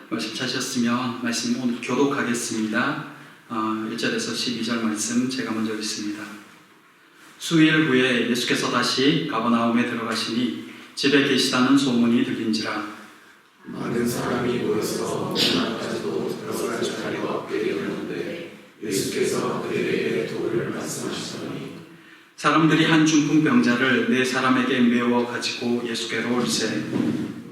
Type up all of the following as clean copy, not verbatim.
말씀 찾으셨으면 말씀 오늘 교독하겠습니다. 1절에서 12절 말씀 제가 먼저 읽습니다. 수일 후에 예수께서 다시 가버나움에 들어가시니 집에 계시다는 소문이 들린지라 많은 사람이 모여서 나까지도 들어갈 자리가 없게 되었는데 예수께서 그들에게 도를 말씀하시더니 사람들이 한 중풍 병자를 네 사람에게 메워 가지고 예수께로 올세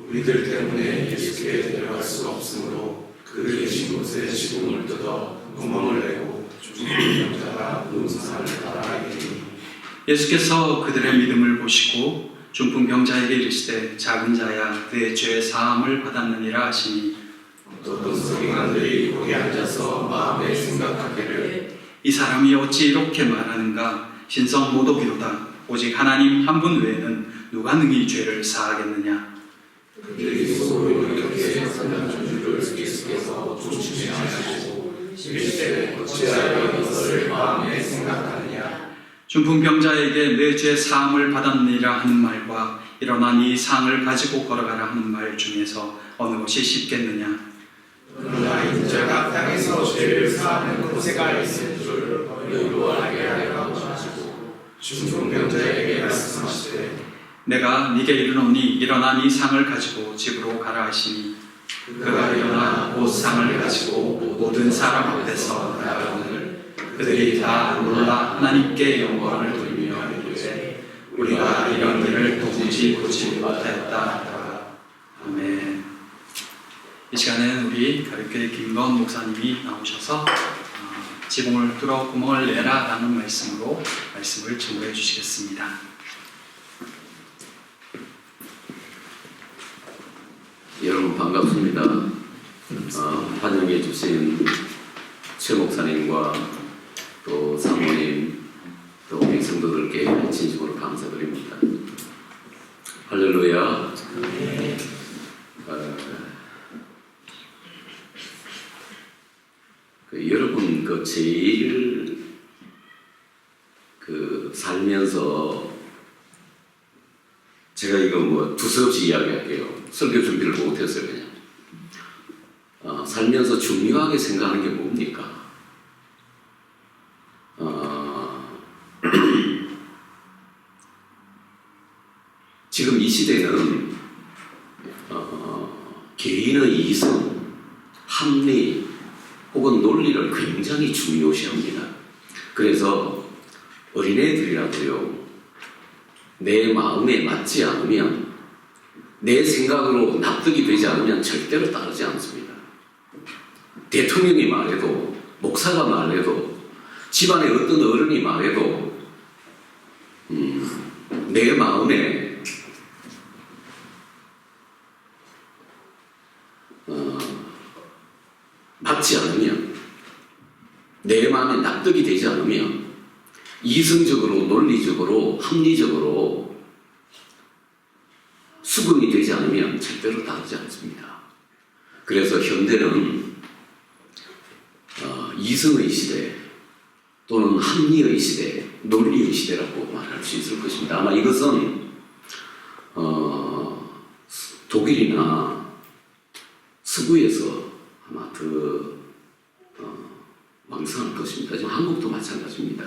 우리들 때문에 예수께 데려갈 수가 없으므로 그들이 계신 곳에 지붕을 뜯어 구멍을 내고 중풍 병자가 눈사를 따라 이르니 예수께서 그들의 믿음을 보시고 중풍 병자에게 이르시되 작은 자야 네 죄 사함을 받았느니라 하시니 어떤 서기관들이 거기 앉아서 마음에 생각하기를 이 사람이 어찌 이렇게 말하는가 신성 모독이로다 오직 하나님 한 분 외에는 누가 능히 죄를 사하겠느냐 그들이 속으로 이렇게 판단한 줄을 예수께서 조심히 하시고 이르시되 어찌하여 이것을 마음에 생각하느냐 중풍 병자에게 내 죄 사함을 받았느니라 하는 말과 일어나 네 상을 가지고 걸어가라 하는 말 중에서 어느 것이 쉽겠느냐 그러나 인자가 땅에서 죄를 사하는 곳에가 있을 줄 너희도 알게 하려고 하시고 중풍 병자에게 말씀하시되 내가 네게 이르노니 일어나 네 상을 가지고 집으로 가라 하시니 그가 일어나 곧 상을 가지고 모든 사람 앞에서 나아가거늘 그들이 다 놀라 하나님께 영광을 돌리며 이르되 우리가 이런 일을 도무지 보지 못하였다 하더라. 아멘. 이 시간에는 우리 가톨교회 김건 목사님이 나오셔서 지붕을 뚫어 구멍을 내라 라는 말씀으로 말씀을 증거해 주시겠습니다. 여러분 반갑습니다. 환영해 주신 최 목사님과 또 사모님 또 우리 성도들께 진심으로 감사드립니다. 할렐루야. 여러분 제일 살면서 제가 이거 두서없이 이야기할게요. 설교 준비를 못했어요, 그냥. 살면서 중요하게 생각하는 게 뭡니까? 지금 이 시대는 개인의 이성, 합리 혹은 논리를 굉장히 중요시합니다. 그래서 어린애들이라도요, 내 마음에 맞지 않으면 내 생각으로 납득이 되지 않으면 절대로 따르지 않습니다. 대통령이 말해도 목사가 말해도 집안의 어떤 어른이 말해도 내 마음에 맞지 않으면 내 마음에 납득이 되지 않으면 이성적으로 논리적으로 합리적으로 수긍이 되지 않으면 절대로 따르지 않습니다. 그래서 현대는 이성의 시대 또는 합리의 시대, 논리의 시대라고 말할 수 있을 것입니다. 아마 이것은 독일이나 서구에서 아마 더 왕성할 것입니다. 지금 한국도 마찬가지입니다.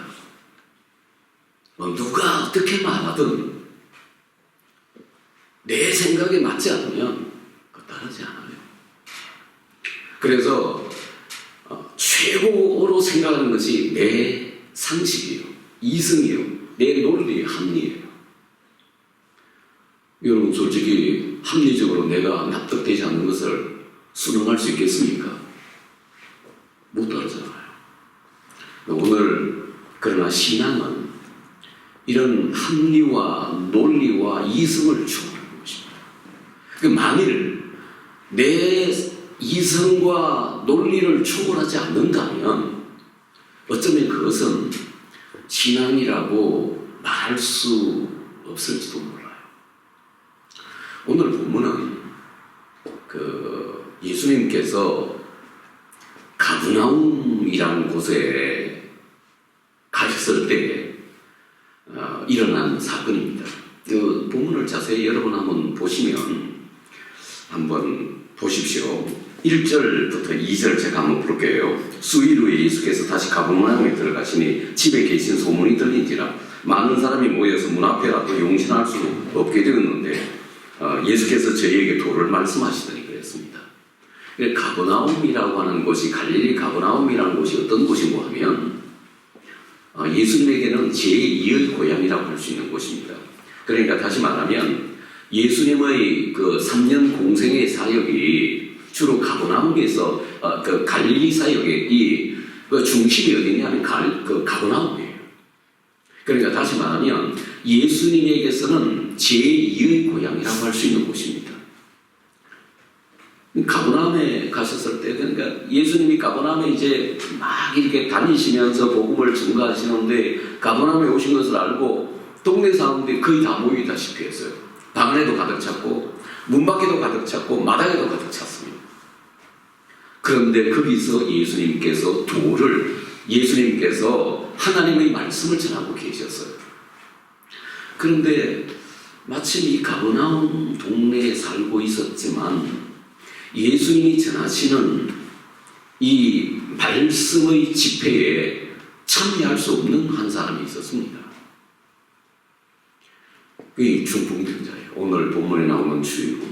누가 어떻게 말하든 내 생각에 맞지 않으면 따르지 않아요. 그래서 최고로 생각하는 것이 내 상식이에요. 이성이에요. 내 논리, 합리예요. 여러분 솔직히 합리적으로 내가 납득되지 않는 것을 수능할 수 있겠습니까? 못 따르잖아요. 오늘 그러나 신앙은 이런 합리와 논리와 이성을 추구하는 것입니다. 만일 내 이성과 논리를 추구하지 않는다면 어쩌면 그것은 신앙이라고 말할 수 없을지도 몰라요. 오늘 본문은 예수님께서 가브나움이라는 곳에 가셨을 때 일어난 사건입니다. 본문을 자세히 여러분 한번 보시면 한번 보십시오. 1절부터 2절 제가 한번 볼게요. 수일 후에 예수께서 다시 가버나움에 들어가시니 집에 계신 소문이 들린지라 많은 사람이 모여서 문 앞에라도 용신할 수 없게 되었는데 예수께서 저희에게 도를 말씀하시더니 그랬습니다. 가버나움이라고 하는 곳이 갈릴리 가버나움이라는 곳이 어떤 곳인고 하면 예수님에게는 제2의 고향이라고 할 수 있는 곳입니다. 그러니까 다시 말하면 예수님의 그 3년 공생의 사역이 주로 가버나움에서 그 갈릴리 사역의 그 중심이 어디냐면 그 가버나움이에요. 그러니까 다시 말하면 예수님에게서는 제2의 고향이라고 할 수 있는 곳입니다. 가버나움에 가셨을 때, 그러니까 예수님이 가버나움에 이제 막 이렇게 다니시면서 복음을 증거하시는데 가버나움에 오신 것을 알고 동네 사람들이 거의 다 모이다시피 했어요. 방 안에도 가득 찼고 문 밖에도 가득 찼고 마당에도 가득 찼습니다. 그런데 거기서 예수님께서 하나님의 말씀을 전하고 계셨어요. 그런데 마침 이 가버나움 동네에 살고 있었지만 예수님이 전하시는 이 말씀의 집회에 참여할 수 없는 한 사람이 있었습니다. 그게 중풍병자예요. 오늘 본문에 나오는 주인공.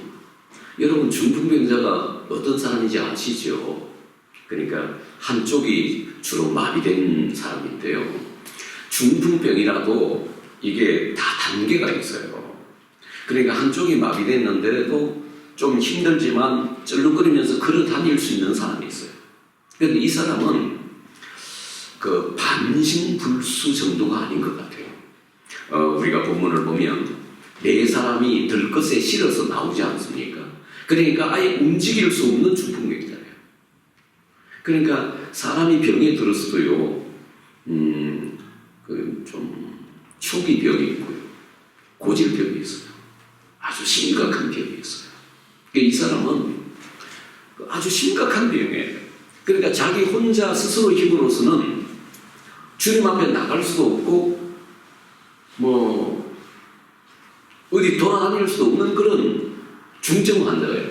여러분, 중풍병자가 어떤 사람인지 아시죠? 그러니까 한쪽이 주로 마비된 사람인데요. 중풍병이라도 이게 다 단계가 있어요. 그러니까 한쪽이 마비됐는데도 좀 힘들지만 쩔룩거리면서 걸어 다닐 수 있는 사람이 있어요. 그런데 이 사람은 그 반신불수 정도가 아닌 것 같아요. 우리가 본문을 보면 네 사람이 들것에 실어서 나오지 않습니까? 그러니까 아예 움직일 수 없는 중풍병자예요. 그러니까 사람이 병에 들었어도요, 좀 초기 병이 있고요, 고질병이 있어요. 아주 심각한 병이 있어요. 이 사람은 아주 심각한 병이에요. 그러니까 자기 혼자 스스로 힘으로서는 주님 앞에 나갈 수도 없고 뭐 어디 돌아다닐 수도 없는 그런 중증 환자예요.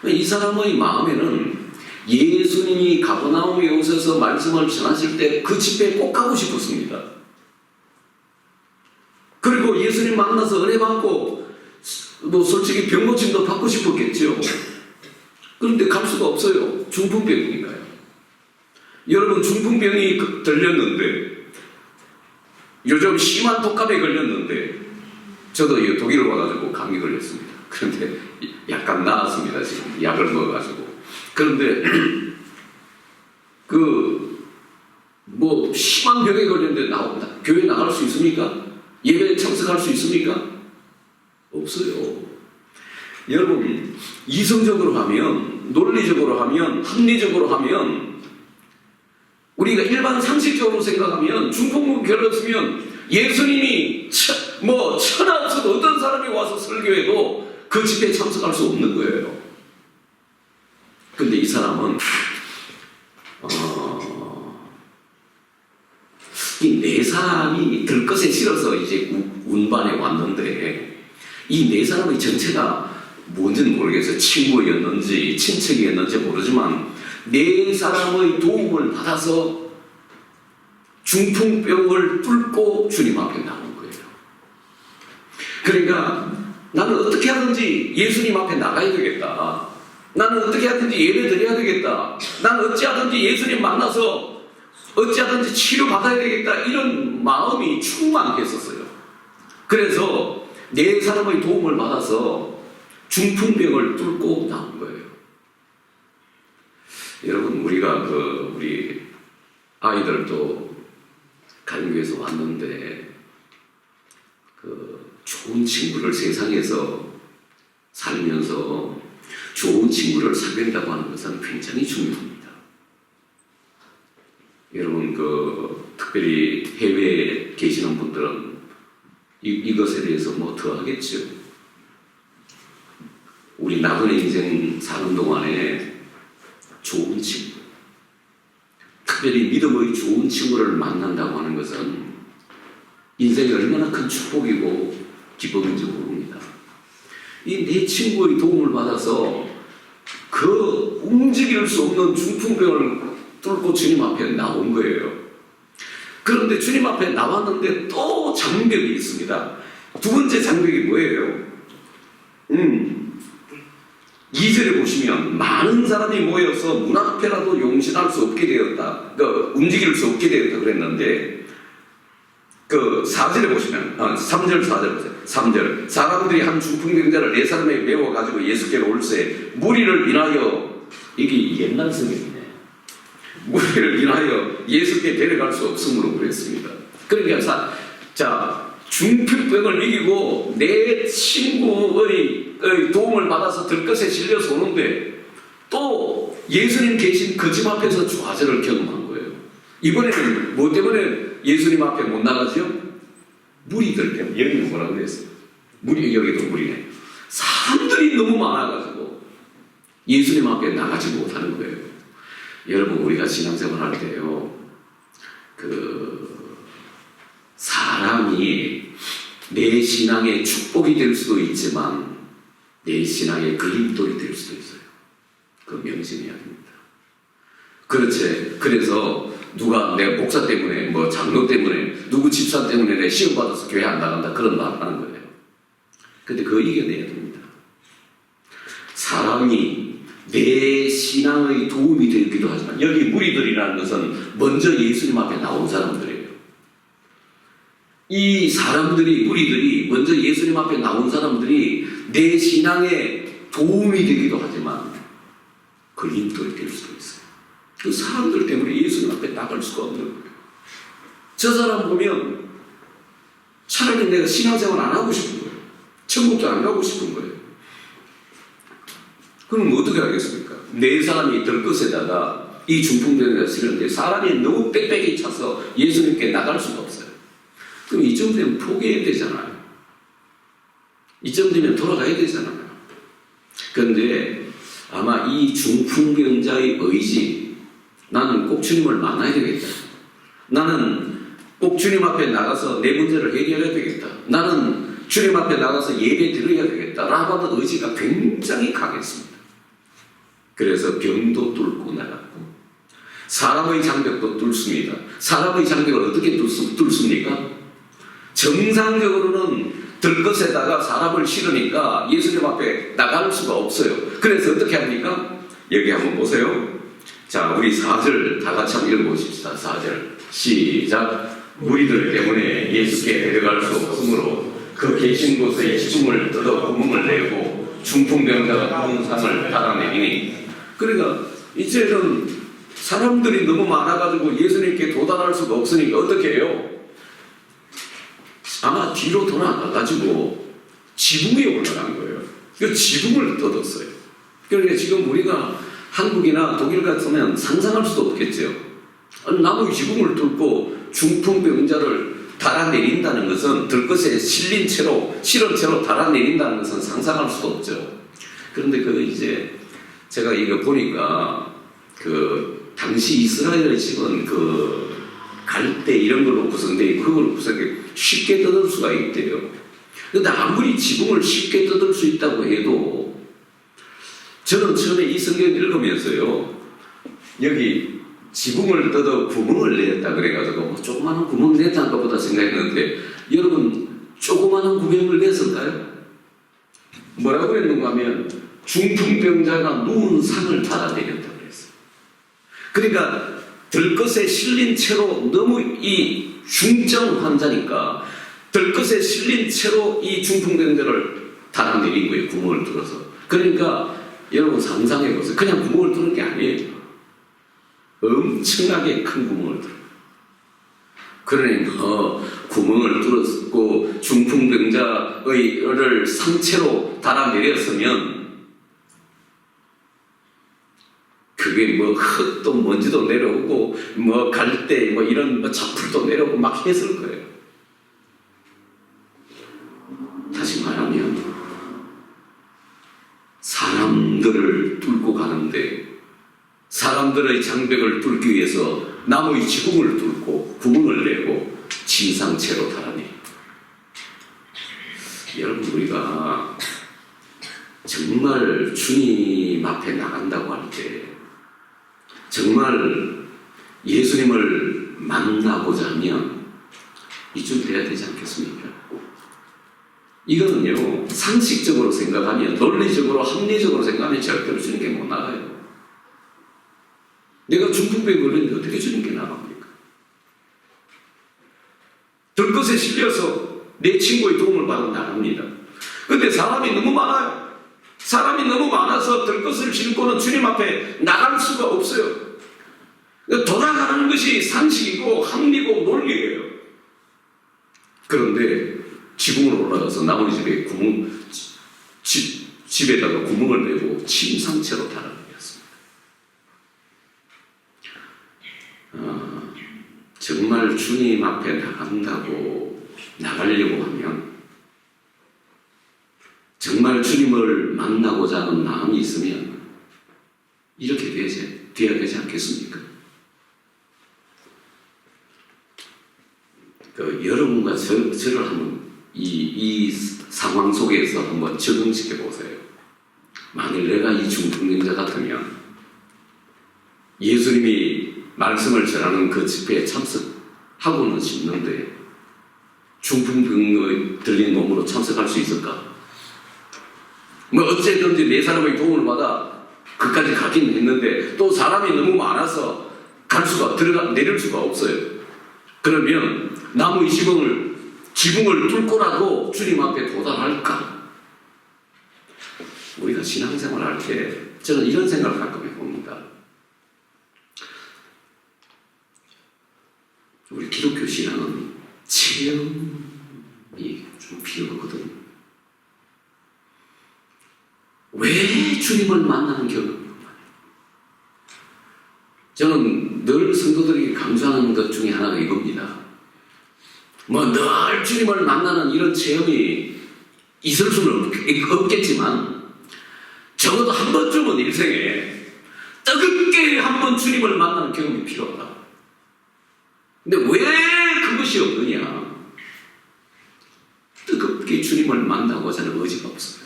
이 사람의 마음에는 예수님이 가버나움에 오셔서 말씀을 전하실 때 그 집회에 꼭 가고 싶었습니다. 그리고 예수님 만나서 은혜 받고 솔직히 병 고침도 받고 싶었겠죠. 그런데 갈 수가 없어요. 중풍병이니까요. 여러분, 중풍병이 들렸는데 요즘 심한 독감에 걸렸는데 저도 독일을 와가지고 감기 걸렸습니다. 그런데 약간 나았습니다. 지금 약을 먹어가지고. 그런데 뭐 심한 병에 걸렸는데 교회 나갈 수 있습니까? 예배에 참석할 수 있습니까? 없어요. 여러분, 이성적으로 하면, 논리적으로 하면, 합리적으로 하면, 우리가 일반 상식적으로 생각하면 중풍병 걸렸으면 예수님이 천하 없어도 어떤 사람이 와서 설교해도 그 집회에 참석할 수 없는 거예요. 근데 이 사람은 이 네 사람이 들것에 실어서 이제 운반에 왔는데 이 네 사람의 정체가 뭔지는 모르겠어요. 친구였는지 친척이었는지 모르지만 네 사람의 도움을 받아서 중풍병을 뚫고 주님 앞에 나온 거예요. 그러니까 나는 어떻게 하든지 예수님 앞에 나가야 되겠다. 나는 어떻게 하든지 예배 드려야 되겠다. 나는 어찌하든지 예수님 만나서 어찌하든지 치료받아야 되겠다. 이런 마음이 충만했었어요. 그래서 네 사람의 도움을 받아서 중풍병을 뚫고 나온 거예요. 여러분, 우리가 우리 아이들도 가정교회에서 왔는데 좋은 친구를 세상에서 살면서 좋은 친구를 사귄다고 하는 것은 굉장히 중요합니다. 여러분, 특별히 해외에 계시는 분들은 이것에 대해서 뭐 더 하겠죠. 우리 나그네 인생 사는 동안에 좋은 친구, 특별히 믿음의 좋은 친구를 만난다고 하는 것은 인생이 얼마나 큰 축복이고 기쁨인지 모릅니다. 이 내 친구의 도움을 받아서 그 움직일 수 없는 중풍병을 뚫고 주님 앞에 나온 거예요. 그런데 주님 앞에 나왔는데 또 장벽이 있습니다. 두 번째 장벽이 뭐예요? 2절에 보시면 많은 사람이 모여서 문 앞에라도 용신할 수 없게 되었다. 그러니까 움직일 수 없게 되었다 그랬는데 그 4절에 보시면 3절 4절 보세요. 3절 사람들이 한 중풍병자를 4사람에 메워가지고 예수께로 올세 무리를 인하여 이게 옛날 성경이네. 무리를 인하여 예수께 데려갈 수 없음으로 그랬습니다. 그러니까 자 중풍병을 이기고 내 친구의 도움을 받아서 들것에 실려서 오는데 또 예수님 계신 그 집 앞에서 좌절을 경험한 거예요. 이번에는 뭐 때문에 예수님 앞에 못 나가죠? 무리들 때문에. 여기는 뭐라고 그랬어요? 여기도 무리네. 사람들이 너무 많아가지고 예수님 앞에 나가지 못하는 거예요. 여러분 우리가 신앙생활 할 때요 사람이 내 신앙의 축복이 될 수도 있지만 내 신앙의 걸림돌이 될 수도 있어요. 그거 명심해야 됩니다. 그렇지. 그래서 누가 내 목사 때문에 뭐 장로 때문에 누구 집사 때문에 내 시험 받아서 교회 안 나간다 그런 말 하는 거예요. 근데 그거 이겨내야 됩니다. 사람이 내 신앙의 도움이 되기도 하지만 여기 무리들이라는 것은 먼저 예수님 앞에 나온 사람들이에요. 이 사람들이 무리들이 먼저 예수님 앞에 나온 사람들이 내 신앙에 도움이 되기도 하지만 걸림돌이 될 수도 있어요. 그 사람들 때문에 예수님 앞에 나갈 수가 없는 거예요. 저 사람 보면 차라리 내가 신앙생활 안 하고 싶은 거예요. 천국도 안 가고 싶은 거예요. 그럼 어떻게 하겠습니까? 네 사람이 들것에다가 이 중풍병자가 실었는데 사람이 너무 빽빽이 차서 예수님께 나갈 수가 없어요. 그럼 이쯤 되면 포기해야 되잖아요. 이쯤 되면 돌아가야 되잖아요. 그런데 아마 이 중풍병자의 의지, 나는 꼭 주님을 만나야 되겠다. 나는 꼭 주님 앞에 나가서 내 문제를 해결해야 되겠다. 나는 주님 앞에 나가서 예배 드려야 되겠다. 라고 하는 의지가 굉장히 강했습니다. 그래서 병도 뚫고 나갔고 사람의 장벽도 뚫습니다. 사람의 장벽을 어떻게 뚫습니까? 정상적으로는 들것에다가 사람을 실으니까 예수님 앞에 나갈 수가 없어요. 그래서 어떻게 합니까? 여기 한번 보세요. 자, 우리 4절 다 같이 한번 읽어보십시다. 4절 시작. 무리들 때문에 예수께 데려갈 수 없으므로 그 계신 곳에 지붕을 뜯어 구멍을 내고 중풍병자가 동상을 달아내리니. 그러니까 이제는 사람들이 너무 많아가지고 예수님께 도달할 수가 없으니까 어떻게 해요? 아마 뒤로 돌아가가지고 지붕에 올라간 거예요. 그 지붕을 뜯었어요. 그러니까 지금 우리가 한국이나 독일 같으면 상상할 수도 없겠죠. 나무 지붕을 뚫고 중풍병자를 달아내린다는 것은 들것에 실린 채로 달아내린다는 것은 상상할 수도 없죠. 그런데 이제 제가 이거 보니까 당시 이스라엘의 집은 갈대 이런 걸로 구성되어 있고 그걸 쉽게 뜯을 수가 있대요. 그런데 아무리 지붕을 쉽게 뜯을 수 있다고 해도 저는 처음에 이 성경 읽으면서요 여기 지붕을 뜯어 구멍을 냈다 그래가지고 뭐 조그마한 구멍 냈다는 것보다 생각했는데 여러분 조그마한 구멍을 냈을까요? 뭐라고 그랬는가 하면 중풍병자가 누운 상을 달아내렸다 그랬어요. 그러니까 들것에 실린 채로 너무 이 중증 환자니까 들것에 실린 채로 이 중풍병자를 달아내린 거예요. 구멍을 뚫어서. 그러니까 여러분 상상해보세요. 그냥 구멍을 뚫은 게 아니에요. 엄청나게 큰 구멍을 뚫어요. 그러니까 구멍을 뚫었고 중풍병자를 상체로 달아내렸으면 그게 뭐 흙도 먼지도 내려오고 뭐 갈대 뭐 이런 뭐 잡풀도 내려오고 막 했을 거예요. 다시 말하면 사람들을 뚫고 가는데 사람들의 장벽을 뚫기 위해서 나무의 지붕을 뚫고 구멍을 내고 진상체로 달아내. 여러분 우리가 정말 주님 앞에 나간다고 할 때 정말 예수님을 만나고자 하면 이쯤 돼야 되지 않겠습니까? 이거는요, 상식적으로 생각하면, 논리적으로, 합리적으로 생각하면 절대로 주님께 못 나가요. 내가 중풍병에 걸렸는데 어떻게 주님께 나갑니까? 들것에 실려서 내 친구의 도움을 받아 나갑니다. 근데 사람이 너무 많아요. 사람이 너무 많아서 들것을 싣고는 주님 앞에 나갈 수가 없어요. 돌아가는 것이 상식이고 합리고 논리예요. 그런데 지붕으로 올라가서 나머지 집에 집에다가 구멍을 내고 침 상태로 달아내렸습니다. 정말 주님 앞에 나가려고 하면, 정말 주님을 만나고자 하는 마음이 있으면 이렇게 돼야 되지 않겠습니까? 여러분과 저를 한번 이 상황 속에서 한번 적응시켜 보세요. 만일 내가 이 중풍병자 같으면 예수님이 말씀을 전하는 그 집회에 참석하고는 싶는데 중풍병에 들린 몸으로 참석할 수 있을까? 뭐 어쨌든지 네 사람의 도움을 받아 그까지 가긴 했는데 또 사람이 너무 많아서 내릴 수가 없어요. 그러면 나무 이 지붕을 뚫고라도 주님 앞에 도달할까? 우리가 신앙생활 할 때 저는 이런 생각을 가끔 해봅니다. 우리 기독교 신앙은 체험이 좀 필요하거든. 왜 주님을 만나는 경험이냐? 저는 늘 성도들에게 강조하는 것 중에 하나가 이겁니다. 늘 주님을 만나는 이런 체험이 있을 수는 없겠지만 적어도 한 번쯤은 일생에 뜨겁게 한 번 주님을 만나는 경험이 필요하다. 근데 왜 그것이 없느냐? 뜨겁게 주님을 만나고자 하는 의지가 없어요.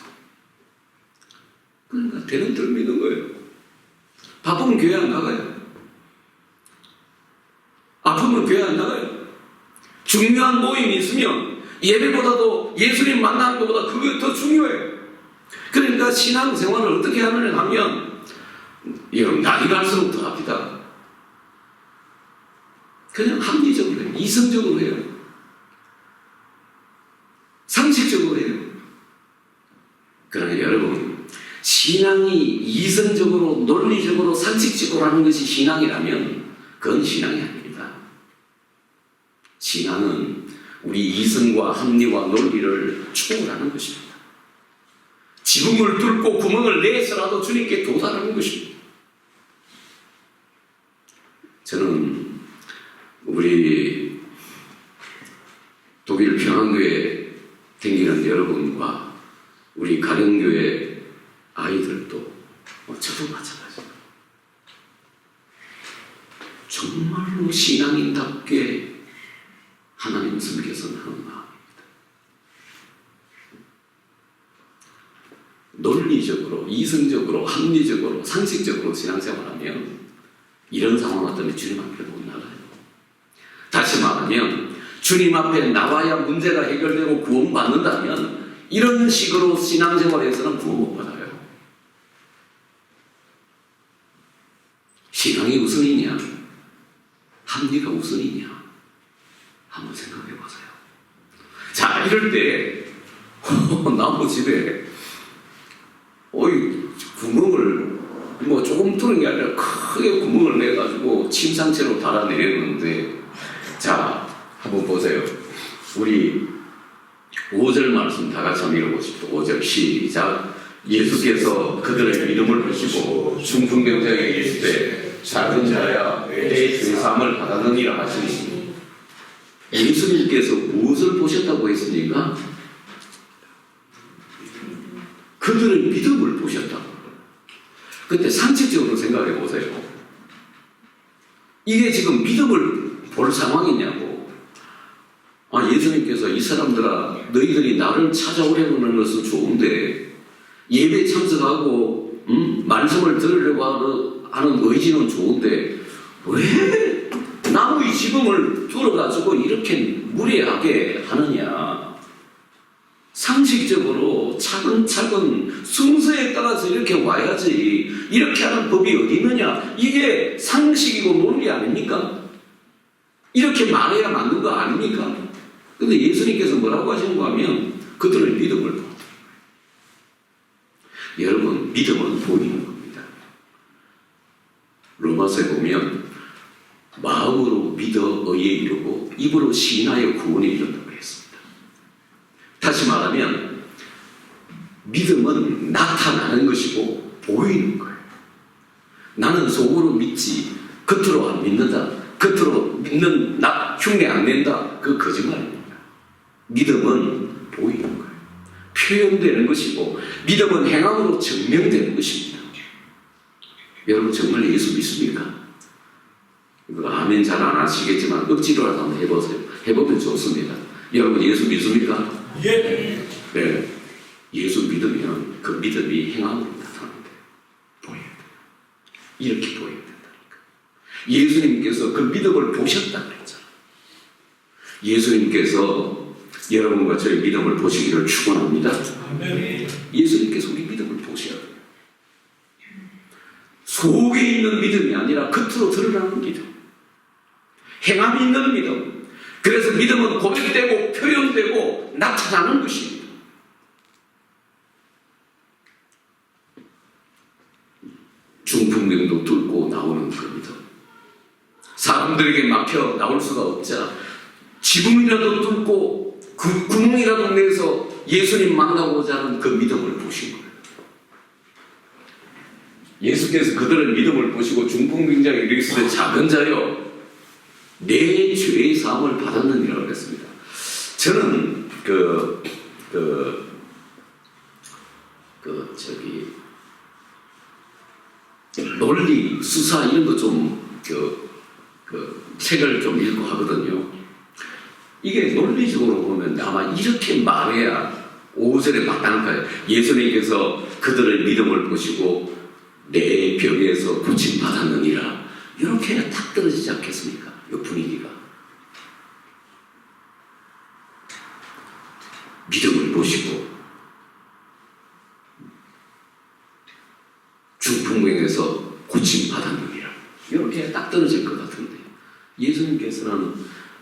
그러니까 되는 대로 믿는 거예요. 바쁘면 교회 안 나가요. 아프면 교회 안 나가요. 중요한 모임이 있으면 예배보다도 예수님 만나는 것보다 그게 더 중요해요. 그러니까 신앙생활을 어떻게 하느냐 하면 여러분 나이 갈수록 더 합니다. 그냥 합리적으로 해요. 이성적으로 해요. 상식적으로 해요. 그러나 여러분 신앙이 이성적으로 논리적으로 상식적으로 하는 것이 신앙이라면 그건 신앙이 아닙니다. 신앙은 우리 이성과 합리와 논리를 초월하는 것입니다. 지붕을 뚫고 구멍을 내서라도 주님께 도달하는 것입니다. 저는 우리 독일 평안교회 댕기는 여러분과 우리 가령교회 아이들도 저도 마찬가지입니다. 정말로 신앙인답게 하나님 섬겨서는 하는 마음입니다. 논리적으로, 이성적으로, 합리적으로, 상식적으로 신앙생활하면 이런 상황 같으면 주님 앞에 못 나가요. 다시 말하면 주님 앞에 나와야 문제가 해결되고 구원받는다면 이런 식으로 신앙생활에서는 구원 못 받아요. 신앙이 우선이냐? 합리가 우선이냐? 한번 생각해 보세요. 자, 이럴 때 나무 집에 구멍을 조금 뚫은 게 아니라 크게 구멍을 내가지고 침 상태로 달아내렸는데, 자, 한번 보세요. 우리 5절 말씀 다 같이 한번 읽어보십시오. 5절 시작. 예수께서 그들의 믿음을 보시고 중풍병자에게 이르시되 작은 자야 내 죄사함을 받았느니라 하시니, 예수님께서 무엇을 보셨다고 했습니까? 그들의 믿음을 보셨다고. 근데 상식적으로 생각해 보세요. 이게 지금 믿음을 볼 상황이냐고. 예수님께서 이 사람들아 너희들이 나를 찾아오려는 것은 좋은데 예배 참석하고 말씀을 들으려고 하는 의지는 좋은데 왜 나무의 지붕을 뚫어가지고 이렇게 무례하게 하느냐. 상식적으로 차근차근 순서에 따라서 이렇게 와야지 이렇게 하는 법이 어디 있느냐. 이게 상식이고 논리 아닙니까? 이렇게 말해야 맞는 거 아닙니까? 근데 예수님께서 뭐라고 하시는가 하면 그들의 믿음을 봐. 여러분, 믿음은 보이는 겁니다. 로마서에 보면 마음으로 믿어 의에 이르고 입으로 시인하여 구원에 이른다고 했습니다. 다시 말하면 믿음은 나타나는 것이고 보이는 거예요. 나는 속으로 믿지 겉으로 안 믿는다. 겉으로 믿는 나 흉내 안 낸다. 그 거짓말입니다. 믿음은 보이는 거예요. 표현되는 것이고 믿음은 행함으로 증명되는 것입니다. 여러분 정말 예수 믿습니까? 이거 아멘 잘 안 하시겠지만 억지로라도 한번 해보세요. 해보면 좋습니다. 여러분 예수 믿습니까? 예. 네. 예수 믿으면 그 믿음이 행함으로 나타납니다. 보여야 돼요. 이렇게 보여야 된다니까. 예수님께서 그 믿음을 보셨다 그랬잖아요. 예수님께서 여러분과 저의 믿음을 보시기를 축원합니다. 예수님께서 우리 믿음을 보셔야 돼요. 속에 있는 믿음이 아니라 겉으로 드러나는 믿음. 행함이 있는 믿음. 그래서 믿음은 고백되고 표현되고 나타나는 것입니다. 중풍병도 뚫고 나오는 그 믿음. 사람들에게 막혀 나올 수가 없자 지붕이라도 뚫고 그 구멍이라도 내서 예수님 만나고자 하는 그 믿음을 보신 거예요. 예수께서 그들의 믿음을 보시고 중풍병자에게 이르시되 작은 자여 내 죄의 사함을 받았느니라 그랬습니다. 저는 논리 수사 이런 거 좀 책을 좀 읽고 하거든요. 이게 논리적으로 보면 아마 이렇게 말해야 5절에 마땅할 거예요. 예수님께서 그들의 믿음을 보시고 내 병에서 고침 받았느니라. 이렇게 탁 떨어지지 않겠습니까? 이 분위기가. 믿음을 보시고 중풍병에서 고침 받았느니라. 이렇게 딱 떨어질 것 같은데 예수님께서는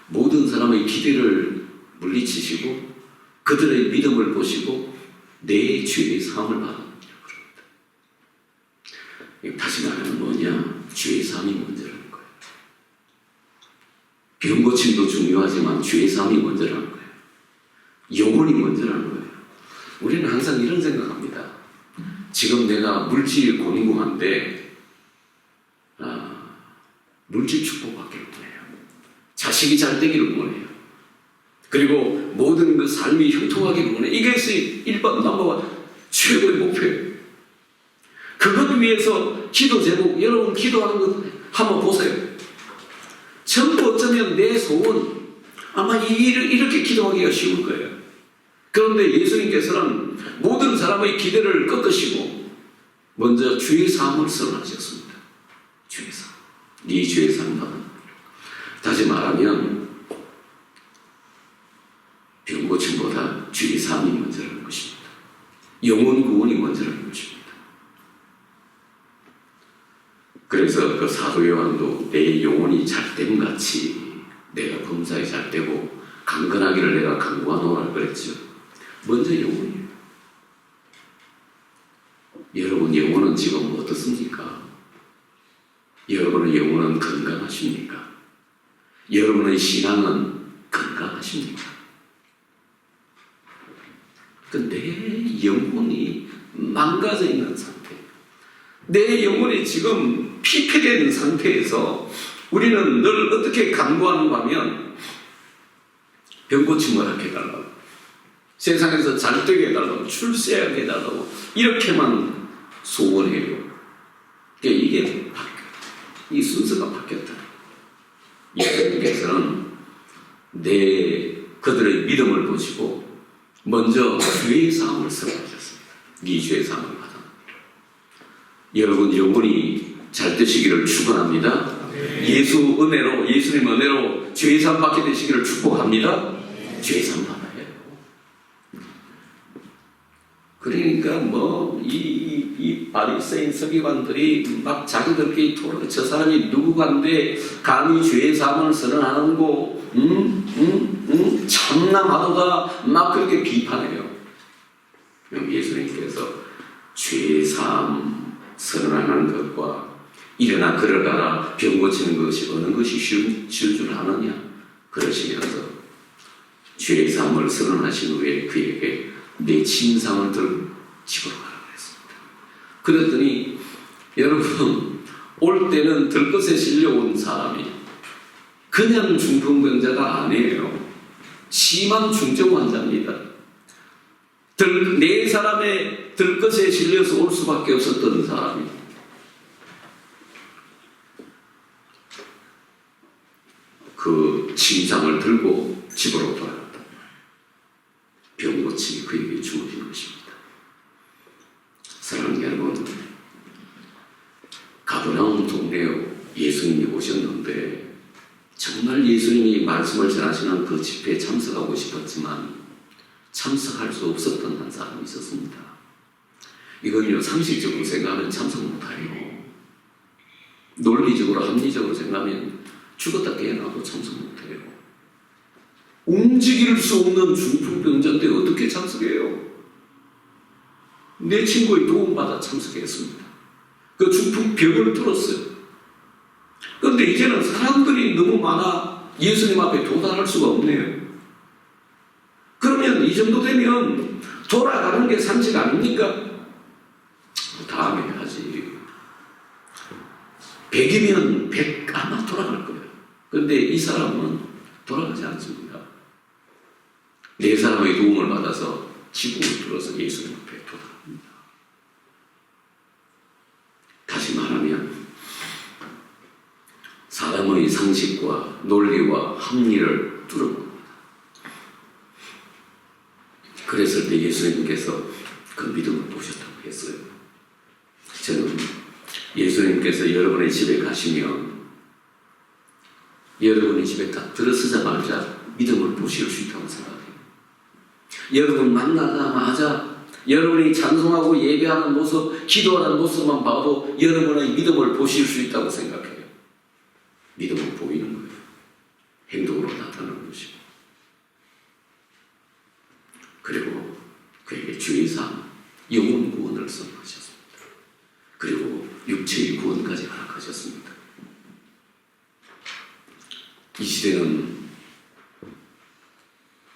모든 사람의 기대를 물리치시고 그들의 믿음을 보시고 내 죄의 사함을 받았느니라 그럽니다. 다시 말하면 뭐냐? 죄의 사함이 먼저라는 거예요. 병 고침도 중요하지만 죄의 사함이 먼저라는 거예요. 영혼이 먼저라는 거예요. 우리는 항상 이런 생각합니다. 지금 내가 물질 곤궁한데 물질 축복받기를 원해요. 자식이 잘 되기를 원해요. 그리고 모든 그 삶이 형통하기를 원해요. 이것이 1번 넘버원 최고의 목표예요. 그것 위해서 기도 제목 여러분 기도하는 것 한번 보세요. 전부 어쩌면 내 소원 아마 이렇게 기도하기가 쉬울 거예요. 그런데 예수님께서는 모든 사람의 기대를 꺾으시고 먼저 주의 사함을 선언하셨습니다. 주의 사함. 네 주의 사함 받은. 다시 말하면 병 고침보다 주의 사함이 먼저라는 것입니다. 영혼 구원이 먼저라는 것입니다. 그래서 그 사도 요한도 내 영혼이 잘됨 같이 내가 범사에 잘되고 강건하기를 내가 간구하노라 그랬죠. 먼저 영혼이에요. 여러분 영혼은 지금 어떻습니까? 여러분의 영혼은 건강하십니까? 여러분의 신앙은 건강하십니까? 내 영혼이 망가져 있는 상태, 내 영혼이 지금 피폐되어 있는 상태에서 우리는 늘 어떻게 간구하는가 하면 병고침을 하게 해달라고, 세상에서 잘되게 해달라고, 출세하게 해달라고 이렇게만 소원해요. 그러니까 이게 이 순서가 바뀌었다. 예수님께서는 그들의 믿음을 보시고 먼저 죄의 사함을 선언하셨습니다. 네 죄의 사함을 받아. 여러분 영혼이 잘 되시기를 축원합니다. 예수님 은혜로 죄사함 받게 되시기를 축복합니다. 죄사함 받아요. 그러니까 이 바리새인 서기관들이 막 자기들끼리 토론, 저 사람이 누구간데 감히 죄사함을 선언하는 거 참남하도다 막 그렇게 비판해요. 예수님께서 죄사함 선언하는 것과 일어나 걸어가라 병 고치는 것이 어느 것이 쉬울 줄 아느냐 그러시면서 죄사함을 선언하신 후에 그에게 내 침상을 들고 집으로 가라고 했습니다. 그랬더니 여러분 올 때는 들것에 실려온 사람이 그냥 중풍병자가 아니에요. 심한 중증 환자입니다. 네 사람의 들것에 실려서 올 수밖에 없었던 사람이 그 침상을 들고 집으로 돌아갔다. 병 고침이 그에게 주어진 것입니다. 사랑하는 여러분, 가버나움 동네에 예수님이 오셨는데 정말 예수님이 말씀을 전하시는 그 집회에 참석하고 싶었지만 참석할 수 없었던 한 사람이 있었습니다. 이건요 상식적으로 생각하면 참석 못해요. 논리적으로 합리적으로 생각하면 죽었다 깨어나도 참석 못해요. 움직일 수 없는 중풍병자인데 어떻게 참석해요? 내 친구의 도움받아 참석했습니다. 그 중풍병을 뚫었어요. 그런데 이제는 사람들이 너무 많아 예수님 앞에 도달할 수가 없네요. 그러면 이 정도 되면 돌아가는 게 상식 아닙니까? 다음에 하지. 100이면 100 아마 돌아갈 거예요. 그런데 이 사람은 돌아가지 않습니다. 네 사람의 도움을 받아서 지붕을 뚫어서 예수님 앞에 도달합니다. 다시 말하면 사람의 상식과 논리와 합리를 뚫어봅니다. 그랬을 때 예수님께서 그 믿음을 보셨다고 했어요. 저는 예수님께서 여러분의 집에 가시면 여러분의 집에 딱 들어서자마자 믿음을 보실 수 있다고 생각해요. 여러분 만나자마자 여러분이 찬송하고 예배하는 모습, 기도하는 모습만 봐도 여러분의 믿음을 보실 수 있다고 생각해요. 믿음은 보이는 거예요. 행동으로 나타나는 것이고. 그리고 그에게 주의사항, 영혼 구원을 선포하셨습니다. 그리고 육체의 구원까지 허락하셨습니다. 이 시대는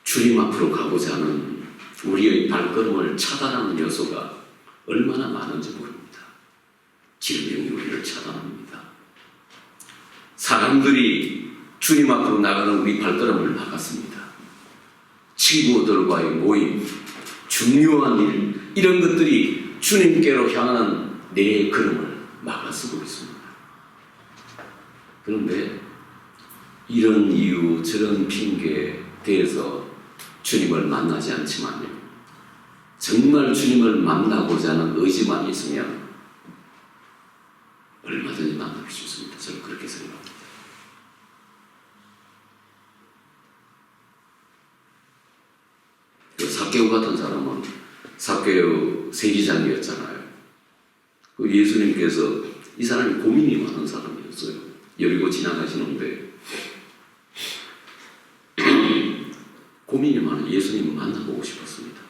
주님 앞으로 가고자 하는 우리의 발걸음을 차단하는 요소가 얼마나 많은지 모릅니다. 질병이 우리를 차단합니다. 사람들이 주님 앞으로 나가는 우리 발걸음을 막았습니다. 친구들과의 모임, 중요한 일, 이런 것들이 주님께로 향하는 내 걸음을 막아서고 있습니다. 그런데 이런 이유, 저런 핑계에 대해서 주님을 만나지 않지만요. 정말 주님을 만나고자 하는 의지만 있으면 얼마든지 만날 수 있습니다. 저는 그렇게 생각합니다. 삭개오 같은 사람은 삭개오 세리장이었잖아요. 그 예수님께서 이 사람이 고민이 많은 사람이었어요. 여리고 지나가시는데 고민이 많은 예수님을 만나보고 싶었습니다.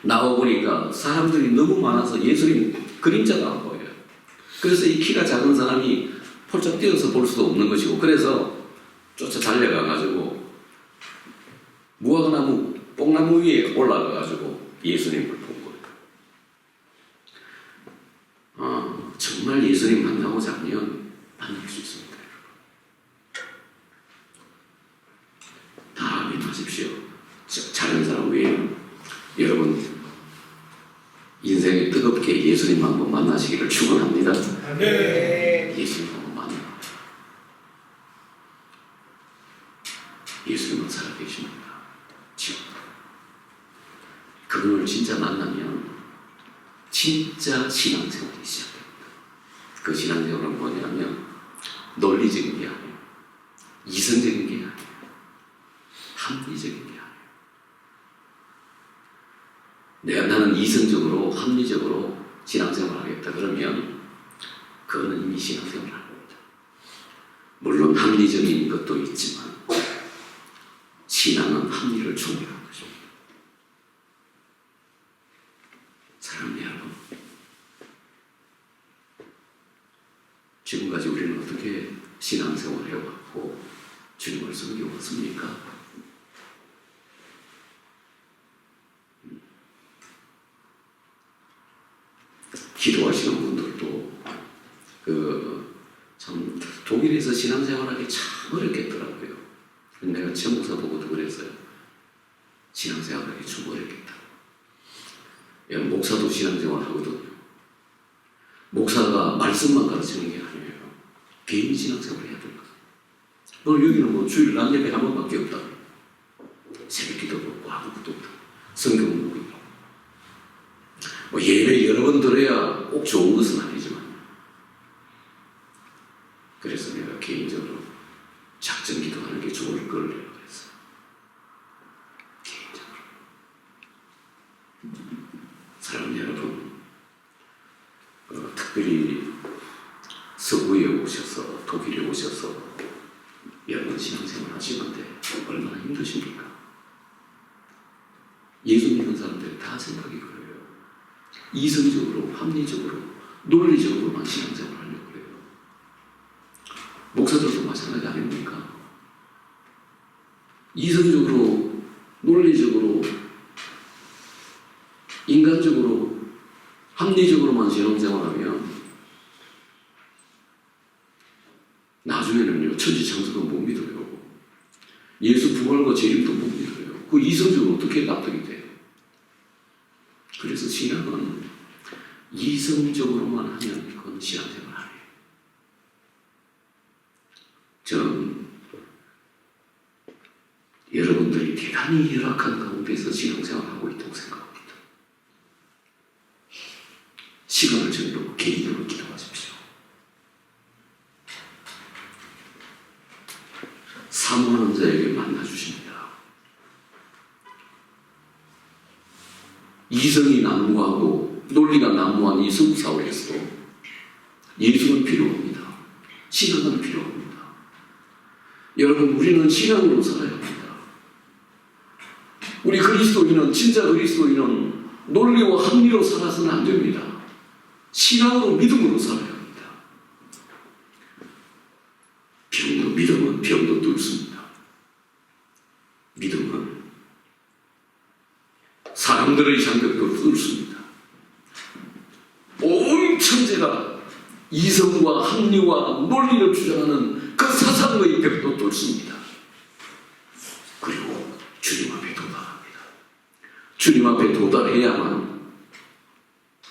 나와보니까 사람들이 너무 많아서 예수님 그림자가 안 보여요. 그래서 이 키가 작은 사람이 폴짝 뛰어서 볼 수도 없는 것이고, 그래서 쫓아 달려가가지고 무화과나무, 뽕나무 위에 올라가가지고 예수님을 본 거예요. 정말 예수님 만나고자 하면 만날 수 있습니다. 다 믿으십시오. 작은 사람 외에 여러분 인생에 뜨겁게 예수님 한번 만나시기를 축원합니다. 예수님 한번 만나. 예수님은 살아계십니다. 지금 그분을 진짜 만나면 진짜 신앙생활이 시작됩니다. 그 신앙생활은 뭐냐면 논리적인 게 아니에요. 이성적인 게 아니에요. 합리적인 게 아니에요. 나는 이성적으로 합리적으로 신앙생활을 하겠다 그러면 그거는 이미 신앙생활을 하는 겁니다. 물론 합리적인 것도 있지만 신앙은 합리를 충분한 것입니다. 사랑하는 여러분, 지금까지 우리는 어떻게 신앙생활을 해왔고 주님을 섬겨왔습니까? 기도하시는 분들도 참 독일에서 신앙생활하기 참 어렵겠더라고요. 내가 최 목사 보고도 그랬어요. 신앙생활하기 좀 어렵겠다. 목사도 신앙생활 하거든요. 목사가 말씀만 가르치는 게 아니에요. 개인 신앙생활을 해야 됩니다. 오늘 여기는 뭐 주일 낮 예배 한 번밖에 없다. 새벽 기도도 없고 아무것도 없다. 성경은 보고 뭐 예배 여러 번 들어야 꼭 좋은 것은 아니지만 그래서 내가 개인적으로 작전 기도하는 게 좋을 걸 내가 그랬어요. 개인적으로. 사랑하는 여러분, 특별히 서구에 오셔서 독일에 오셔서 여러분 신앙생활 하시는데 얼마나 힘드십니까? 예수 믿는 사람들이 다 생각이 그래요. 이성적으로, 합리적으로, 논리적으로만 신앙생활을 하려고 그래요. 목사들도 마찬가지 아닙니까? 이성적으로, 논리적으로, 인간적으로, 합리적으로만 신앙생활하면 나중에는요, 천지창조도 못 믿어요. 예수 부활과 재림도 못 믿어요. 그 이성적으로 어떻게 납득이 돼요? 그래서 신앙은 이성적으로만 하면 그건 신앙생활 아니에요. 저는 여러분들이 대단히 열악한 가운데서 신앙생활하고 있다고 생각합니다. 시간을 정해놓고 개인적으로 기도하십시오. 사모하는 자에게 만나주십니다. 이성이 난무하고 논리가 난무한 이 서구사회에서도 예수는 필요합니다. 신앙은 필요합니다. 여러분, 우리는 신앙으로 살아야 합니다. 우리 그리스도인은, 진짜 그리스도인은 논리와 합리로 살아서는 안 됩니다. 신앙으로, 믿음으로 살아야 합니다. 믿음은 병도 뚫습니다. 믿음은 사람들의 장벽도 뚫습니다. 온 천재가 이성과 합리와 논리를 주장하는 그 사상의 벽도 뚫습니다. 그리고 주님 앞에 도달합니다. 주님 앞에 도달해야만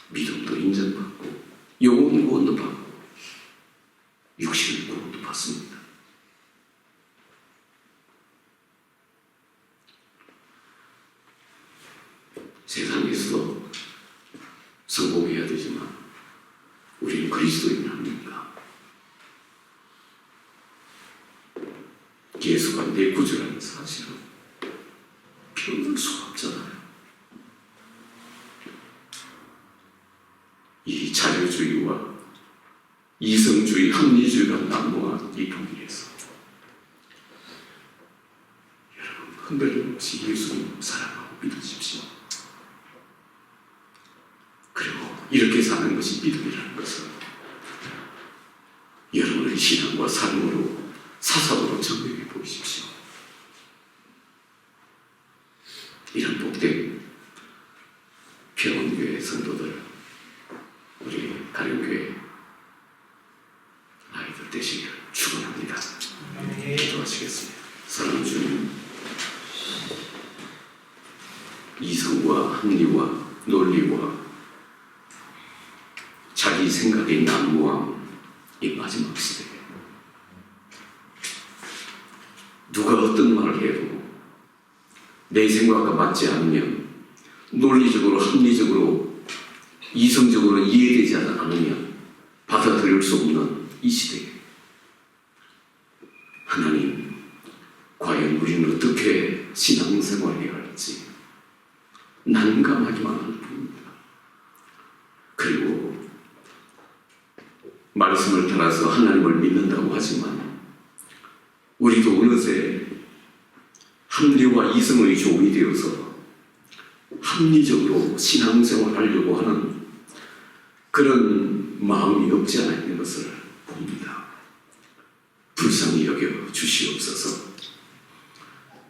믿음도 인정받고 영혼 구원도 받고 육신의 구원도 받습니다. 세상에서 성공해야 되지만 우리는 그리스도인 아닙니까? 예수가 내 구주라는 사실은 변할 수가 없잖아요. 이 자유주의와 이성주의, 합리주의가 난무한 이 독일에서 여러분 흔들림 없이 예수님 사랑하고 믿으십시오. 그리고 이렇게 사는 것이 믿음이라는 것은 여러분의 신앙과 삶으로 사사로로 증명해 보십시오. 이런 복된 평원교회 성도들, 우리 가령교회 아이들 되시기를 축원합니다. 기도하시겠습니다. 사랑하는 주님, 이성과 합리와 논리와 자기 생각의 난무함, 이 마지막 시대에 누가 어떤 말을 해도 내 생각과 맞지 않으면 논리적으로 합리적으로 이성적으로 이해되지 않으면 받아들일 수 없는 이 시대에 하나님, 과연 우리는 어떻게 신앙생활해야 할지 난감하기만 할 뿐입니다. 그리고 말씀을 따라서 하나님을 믿는다고 하지만 우리도 어느새 합리와 이성의 종이 되어서 합리적으로 신앙생활을 하려고 하는 그런 마음이 없지 않아 있는 것을 봅니다. 불쌍히 여겨 주시옵소서.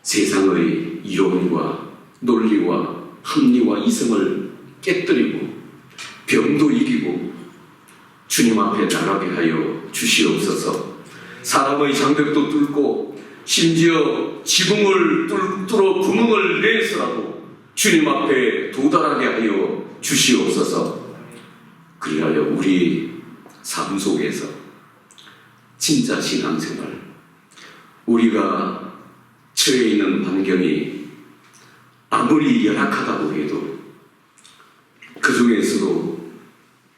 세상의 이론과 논리와 합리와 이성을 깨뜨리고 병도 이기고 주님 앞에 나가게 하여 주시옵소서. 사람의 장벽도 뚫고 심지어 지붕을 뚫어 구멍을 내서라도 주님 앞에 도달하게 하여 주시옵소서. 그리하여 우리 삶 속에서 진짜 신앙생활, 우리가 처해 있는 환경이 아무리 열악하다고 해도 그 중에서도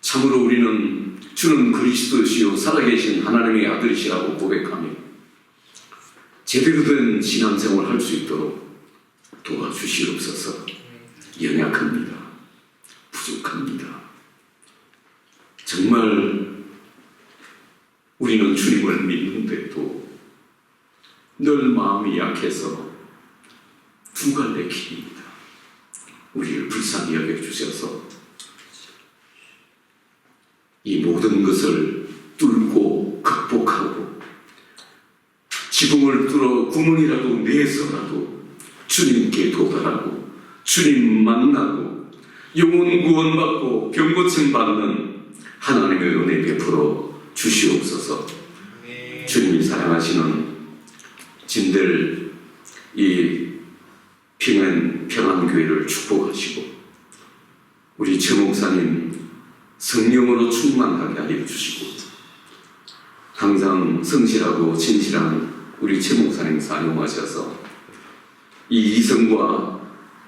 참으로 우리는 주는 그리스도시요 살아계신 하나님의 아들이시라고 고백하며 제대로 된 신앙생활을 할 수 있도록 도와주시옵소서. 연약합니다. 부족합니다. 정말 우리는 주님을 믿는데도 늘 마음이 약해서 두 갈래 길입니다. 우리를 불쌍히 여겨주셔서 이 모든 것을 뚫고 극복하고 지붕을 뚫어 구멍이라도 내서라도 주님께 도달하고 주님 만나고 영혼 구원받고 병고침 받는 하나님의 은혜 베풀어 주시옵소서. 주님이 사랑하시는 진들 이 평안교회를 축복하시고 우리 최 목사님 성령으로 충만하게 하여 주시고 항상 성실하고 진실한 우리 최 목사님 사용하셔서 이 이성과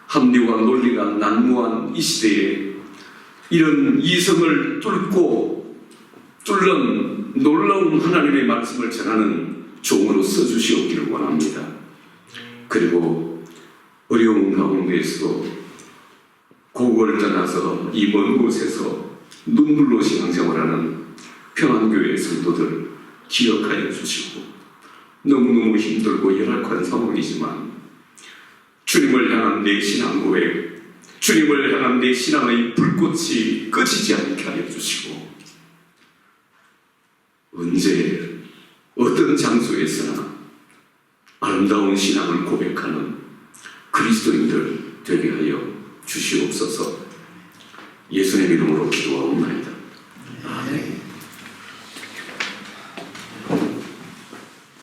합리와 논리가 난무한 이 시대에 이런 이성을 뚫는 놀라운 하나님의 말씀을 전하는 종으로 써주시옵기를 원합니다. 그리고 어려운 가운데에서도 고국을 떠나서 이 먼 곳에서 눈물로 신앙생활하는 평안교회 성도들 기억하여 주시고 너무너무 힘들고 열악한 상황이지만 주님을 향한 내 신앙 고백, 주님을 향한 내 신앙의 불꽃이 꺼지지 않게 하여 주시고 언제 어떤 장소에서나 아름다운 신앙을 고백하는 그리스도인들 되게 하여 주시옵소서. 예수님 이름으로 기도하옵나이다.